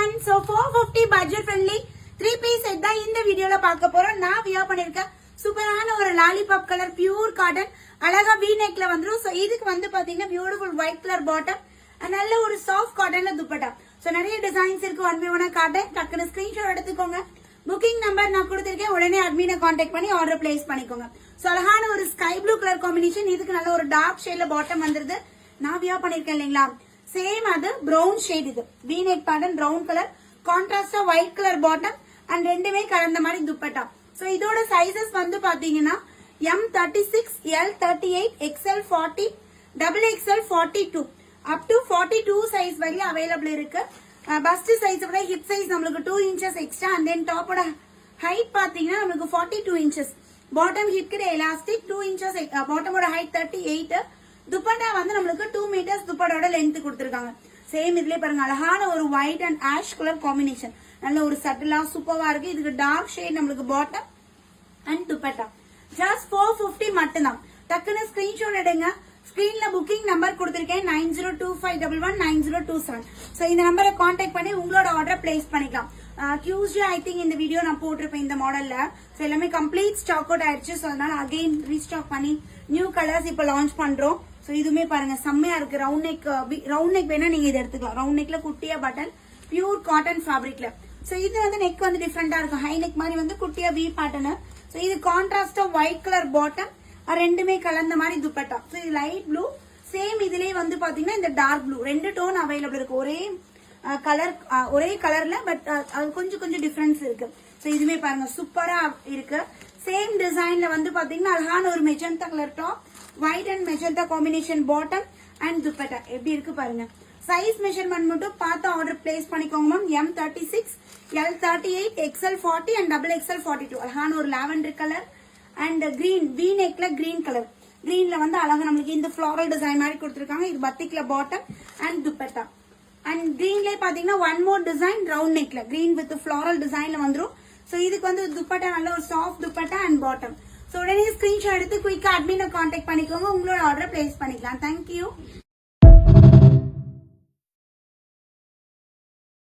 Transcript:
everyone. So 450 budget friendly 3-piece set தான் இந்த வீடியோல பார்க்க போறோம். நான் வியர் பண்ணிருக்கேன் சூப்பரான ஒரு லாலிபாப் கலர் பியூர் காட்டன் அழகா V neckல வந்துரும். சோ இதுக்கு வந்து பாத்தீங்கன்னா பியூட்டிஃபுல் ஒயிட் கலர் பாட்டம் நல்ல ஒரு சாஃப்ட் காட்டன்ல துப்பட்டா. சோ நிறைய டிசைன்ஸ் இருக்கு. ஒன் பை ஒன்னா காட்டேன். டக்குனு ஸ்கிரீன்ஷாட் எடுத்துக்கோங்க. புக்கிங் நம்பர் நான் கொடுத்திருக்கேன். உடனே அட்மினை கான்டாக்ட் பண்ணி ஆர்டர் பிளேஸ் பண்ணிக்கோங்க. சோ அழகான ஒரு ஸ்கை ப்ளூ கலர் காம்பினேஷன். இதுக்கு நல்ல ஒரு டார்க் ஷேட்ல பாட்டம் வந்துருது. நான் வியர் பண்ணிருக்கேன் இல்லைங்களா. சேம் அது பிரவுன் ஷேட். இது V neck pattern brown colour கான்ட்ராஸ்டா ஒயிட் கலர் பாட்டம் அண்ட் ரெண்டுமே கலந்த மாதிரி துப்பட்டா. சோ இதோட சைசஸ் வந்து பாத்தீங்கன்னா M36, L38, XL 40, XXL 42 up to 42 size வரையும் அவைலபிள் இருக்கு. பஸ்ட் சைஸ் விட ஹிப் சைஸ் நம்மளுக்கு 2 inches எக்ஸ்ட்ரா அண்ட் தென் டாப்போட ஹைட் பாத்தீங்கன்னா நம்மளுக்கு 42 inches. பாட்டம் ஹிப் கிட்ட எலாஸ்டிக் 2 inches. பாட்டமோட ஹைட் 38. துப்பட்டா வந்து நம்மளுக்கு 2 meters துப்பட்டோட லென்த் கொடுத்திருக்காங்க. சேம் இதுலயே பாருங்க அழகான ஒரு white and ash colour combination. நல்ல ஒரு சட்டிலா சூப்பரா இருக்கு. இதுக்கு டார்க் ஷேட் நம்மளுக்கு பாட்டம் அண்ட் துப்பட்டா. ஜஸ்ட் 450 மட்டும்தான். டக்குன்னு ஸ்கிரீன்ஷாட் எடுங்க. ஸ்கிரீன்ல புக்கிங் நம்பர் கொடுத்திருக்கேன் 9025119027. சோ இந்த நம்பரை கான்டாக்ட் பண்ணி உங்களோட ஆர்டர் பிளேஸ் பண்ணிக்கலாம். டியூஸ்டே ஐ திங்க் இந்த வீடியோ நான் போட்டிருப்பேன் இந்த மாடல்ல. சோ எல்லாமே கம்ப்ளீட் ஸ்டாக் அவுட் ஆயிடுச்சு. சோ அதனால அகைன் ரீஸ்டாக் பண்ணி நியூ கலர்ஸ் இப்ப லான்ச் பண்றோம். சோ இதுமே பாருங்க செம்மையா இருக்கு. ரவுண்ட் நெக் வேணா நீங்க இதை எடுத்துக்கலாம். ரவுண்ட் நெக்ல குட்டியா பட்டன் பியூர் காட்டன் ஃபேப்ரிக்ல. சோ இது வந்து நெக் வந்து டிஃபரெண்டா இருக்கும். ஹை நெக் மாதிரி வந்து குட்டியா V பேட்டர்ன். சோ இது கான்ட்ராஸ்டா ஒயிட் கலர் பாட்டம் ரெண்டுமே கலந்த மாதிரி துப்பட்டா. சோ இது லைட் ப்ளூ. சேம் இதுலயே வந்து பாத்தீங்கன்னா இந்த டார்க் ப்ளூ ரெண்டு டோன் அவைலபிள் இருக்கு. ஒரே கலர்ல பட் அது கொஞ்சம் டிஃபரன்ஸ் இருக்கு. சோ இதுமே பாருங்க சூப்பரா இருக்கு. சேம் டிசைன்ல வந்து பாத்தீங்கன்னா அழகான ஒரு magenta colour top, white and magenta combination bottom and dupatta எப்படி இருக்கு பாருங்க. சைஸ் மெஷர்மெண்ட் மட்டும் பார்த்து ஆர்டர் பிளேஸ் பண்ணிக்கோங்க ma'am. M36, L38, XL 40 and XXL 42. அழகான ஒரு lavender colour and green V neckல கிரீன் கலர். கிரீன்ல வந்து அழகா நம்மளுக்கு இந்த ஃபிளாரல் டிசைன் மாதிரி கொடுத்திருக்காங்க. இது பத்திக்ல பாட்டம் அண்ட் துப்பட்டா. அண்ட் கிரீன்லயே பாத்தீங்கன்னா ஒன் மோர் டிசைன் ரவுண்ட் நெக்ல கிரீன் வித் ஃபிளாரல் டிசைன்ல வந்துரும். சோ இதுக்கு வந்து துப்பட்டா நல்ல ஒரு soft dupatta and bottom. So உடனே ஸ்கிரீன்ஷாட் எடுத்து குயிக்கா அட்மினை கான்டாக்ட் பண்ணிக்கோங்க. உங்களோட ஆர்டர் பிளேஸ் பண்ணிக்கலாம். தேங்க்யூ.